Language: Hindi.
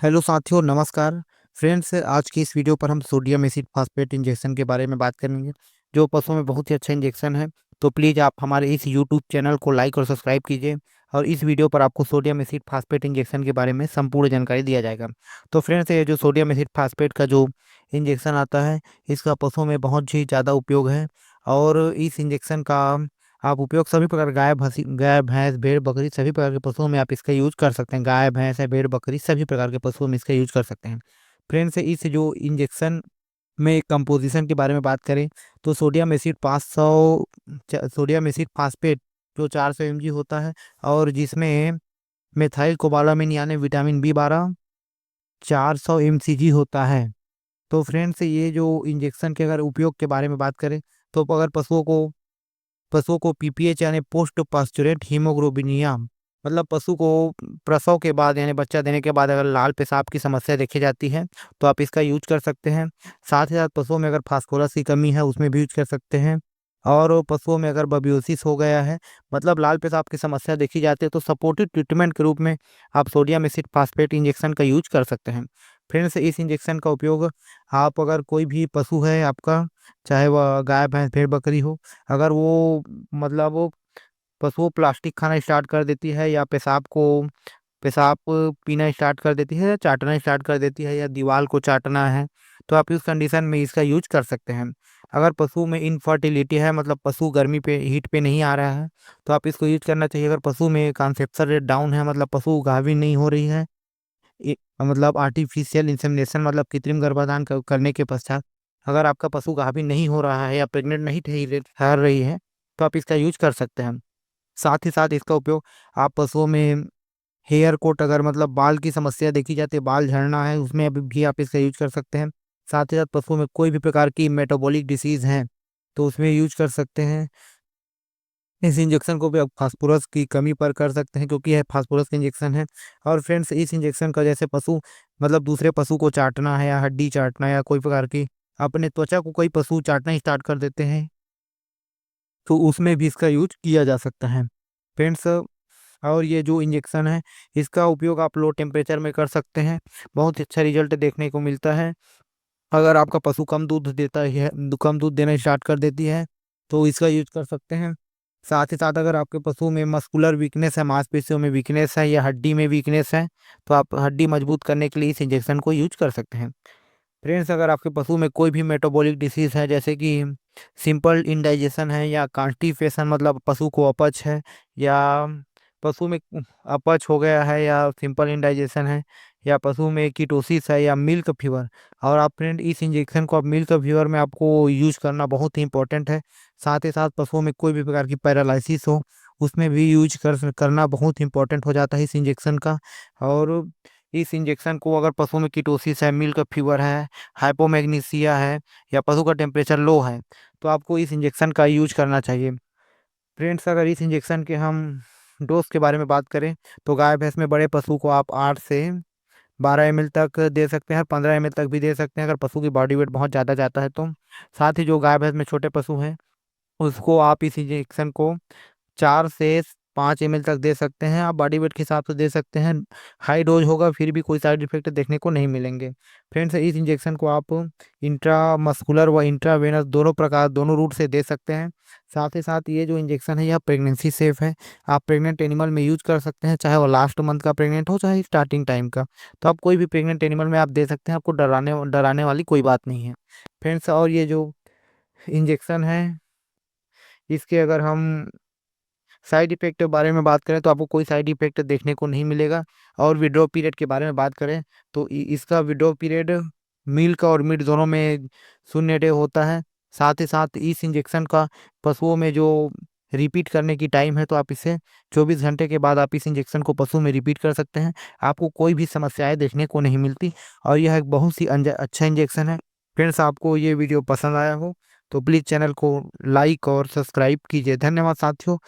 हेलो साथियों, नमस्कार। फ्रेंड्स, आज की इस वीडियो पर हम सोडियम एसिड फास्फेट इंजेक्शन के बारे में बात करेंगे, जो पशुओं में बहुत ही अच्छा इंजेक्शन है। तो प्लीज़ आप हमारे इस यूट्यूब चैनल को लाइक और सब्सक्राइब कीजिए, और इस वीडियो पर आपको सोडियम एसिड फास्फेट इंजेक्शन के बारे में संपूर्ण जानकारी दिया जाएगा। तो फ्रेंड्स, ये जो सोडियम एसिड फास्फेट का जो इंजेक्शन आता है, इसका पशुओं में बहुत ही ज़्यादा उपयोग है। और इस इंजेक्शन का आप उपयोग सभी प्रकार गाय भैंस भेड़ बकरी सभी प्रकार के पशुओं में आप इसका यूज कर सकते हैं। गाय भैंस है, भेड़ बकरी सभी प्रकार के पशुओं में इसका यूज कर सकते हैं। फ्रेंड्स, इस जो इंजेक्शन में कंपोजिशन के बारे में बात करें, तो सोडियम एसिड फास्फेट जो 400 mg होता है, और जिसमें मेथाइल कोबालामिन यानी विटामिन B12 400 mcg होता है। तो फ्रेंड्स, ये जो इंजेक्शन के अगर उपयोग के बारे में बात करें, तो अगर पशुओं को पीपीएच यानी पोस्ट पास्चुरेट हीमोग्लोबिनिया, मतलब पशु को प्रसव के बाद यानी बच्चा देने के बाद अगर लाल पेशाब की समस्या देखी जाती है, तो आप इसका यूज कर सकते हैं। साथ ही साथ पशुओं में अगर फास्फोरस की कमी है, उसमें भी यूज कर सकते हैं। और पशुओं में अगर बबियोसिस हो गया है, मतलब लाल पेशाब की समस्या देखी जाती है, तो सपोर्टिव ट्रीटमेंट के रूप में आप सोडियम एसिड फास्फेट इंजेक्शन का यूज कर सकते हैं। फ्रेंड्स, इस इंजेक्शन का उपयोग आप अगर कोई भी पशु है आपका, चाहे वह गाय भैंस भेड़ बकरी हो, अगर वो मतलब वो पशु प्लास्टिक खाना स्टार्ट कर देती है, या पेशाब पीना स्टार्ट कर देती है, या चाटना स्टार्ट कर देती है, या दीवार को चाटना है, तो आप इस कंडीशन में इसका यूज कर सकते हैं। अगर पशु में इनफर्टिलिटी है, मतलब पशु गर्मी पे हीट पे नहीं आ रहा है, तो आप इसको यूज करना चाहिए। अगर पशु में कॉन्सेप्शन रेट डाउन है, मतलब पशु गाभिन नहीं हो रही है, मतलब आर्टिफिशियल इंसेमिनेशन मतलब कृत्रिम गर्भाधान करने के पश्चात अगर आपका पशु गाभिन नहीं हो रहा है या प्रेग्नेंट नहीं ठहर रही है, तो आप इसका यूज कर सकते हैं। साथ ही साथ इसका उपयोग आप पशुओं में हेयर कोट, अगर मतलब बाल की समस्या देखी जाती है, बाल झड़ना है, उसमें भी आप इसका यूज कर सकते हैं। साथ ही साथ पशुओं में कोई भी प्रकार की मेटाबॉलिक डिसीज है, तो उसमें यूज कर सकते हैं। इस इंजेक्शन को भी आप फास्फोरस की कमी पर कर सकते हैं, क्योंकि यह फास्फोरस का इंजेक्शन है। और फ्रेंड्स, इस इंजेक्शन का जैसे पशु मतलब दूसरे पशु को चाटना है, या हड्डी चाटना, या कोई प्रकार की अपने त्वचा को कोई पशु चाटना स्टार्ट कर देते हैं, तो उसमें भी इसका यूज किया जा सकता है। फ्रेंड्स, और ये जो इंजेक्शन है, इसका उपयोग आप लो टेम्परेचर में कर सकते हैं। बहुत ही अच्छा रिजल्ट देखने को मिलता है। अगर आपका पशु कम दूध देना स्टार्ट कर देती है, तो इसका यूज कर सकते हैं। साथ ही साथ अगर आपके पशु में मस्कुलर वीकनेस है, मांसपेशियों में वीकनेस है, या हड्डी में वीकनेस है, तो आप हड्डी मजबूत करने के लिए इस इंजेक्शन को यूज कर सकते हैं। फ्रेंड्स, अगर आपके पशु में कोई भी मेटाबॉलिक डिसीज है, जैसे कि सिंपल इंडाइजेशन है, या कॉन्स्टिपेशन मतलब पशु को अपच है, या पशु में अपच हो गया है, या सिंपल इंडाइजेशन है, या पशु में कीटोसिस है, या मिल्क फीवर, और आप फ्रेंड इस इंजेक्शन को आप मिल्क फीवर में आपको यूज करना बहुत ही इंपॉर्टेंट है। साथ ही साथ पशुओं में कोई भी प्रकार की पैरालिसिस हो, उसमें भी करना बहुत इंपॉर्टेंट हो जाता है इस इंजेक्शन का। और इस इंजेक्शन को अगर पशु में कीटोसिस है, मिल्क फीवर है, हाइपोमैग्नीसिया है, या पशु का टेम्परेचर लो है, तो आपको इस इंजेक्शन का यूज करना चाहिए। फ्रेंड्स, अगर इस इंजेक्शन के हम डोज के बारे में बात करें, तो गाय भैंस में बड़े पशु को आप 8 से 12 ml तक दे सकते हैं, 15 ml तक भी दे सकते हैं, अगर पशु की बॉडी वेट बहुत ज़्यादा जाता है तो। साथ ही जो गाय भैंस में छोटे पशु हैं, उसको आप इस इंजेक्शन को 4 से 5 ml तक दे सकते हैं। आप बॉडी वेट के हिसाब से दे सकते हैं। हाई डोज होगा, फिर भी कोई साइड इफेक्ट देखने को नहीं मिलेंगे। फ्रेंड्स, इस इंजेक्शन को आप इंट्रामस्कुलर व इंट्रावेनस दोनों रूट से दे सकते हैं। साथ ही साथ ये जो इंजेक्शन है, यह प्रेगनेंसी सेफ है। आप प्रेग्नेंट एनिमल में यूज कर सकते हैं, चाहे वो लास्ट मंथ का प्रेग्नेंट हो, चाहे स्टार्टिंग टाइम का। तो आप कोई भी प्रेग्नेंट एनिमल में आप दे सकते हैं, आपको डराने डराने वाली कोई बात नहीं है। फ्रेंड्स, और ये जो इंजेक्शन है, इसके अगर हम साइड इफेक्ट के बारे में बात करें, तो आपको कोई साइड इफेक्ट देखने को नहीं मिलेगा। और विड्रॉ पीरियड के बारे में बात करें, तो इसका विड्रॉ पीरियड मिल्क और मीट दोनों में 0 डे होता है। साथ ही साथ इस इंजेक्शन का पशुओं में जो रिपीट करने की टाइम है, तो आप इसे 24 घंटे के बाद आप इस इंजेक्शन को पशु में रिपीट कर सकते हैं। आपको कोई भी समस्याएं देखने को नहीं मिलती, और यह एक बहुत ही अच्छा इंजेक्शन है। फ्रेंड्स, आपको ये वीडियो पसंद आया हो, तो प्लीज़ चैनल को लाइक और सब्सक्राइब कीजिए। धन्यवाद साथियों।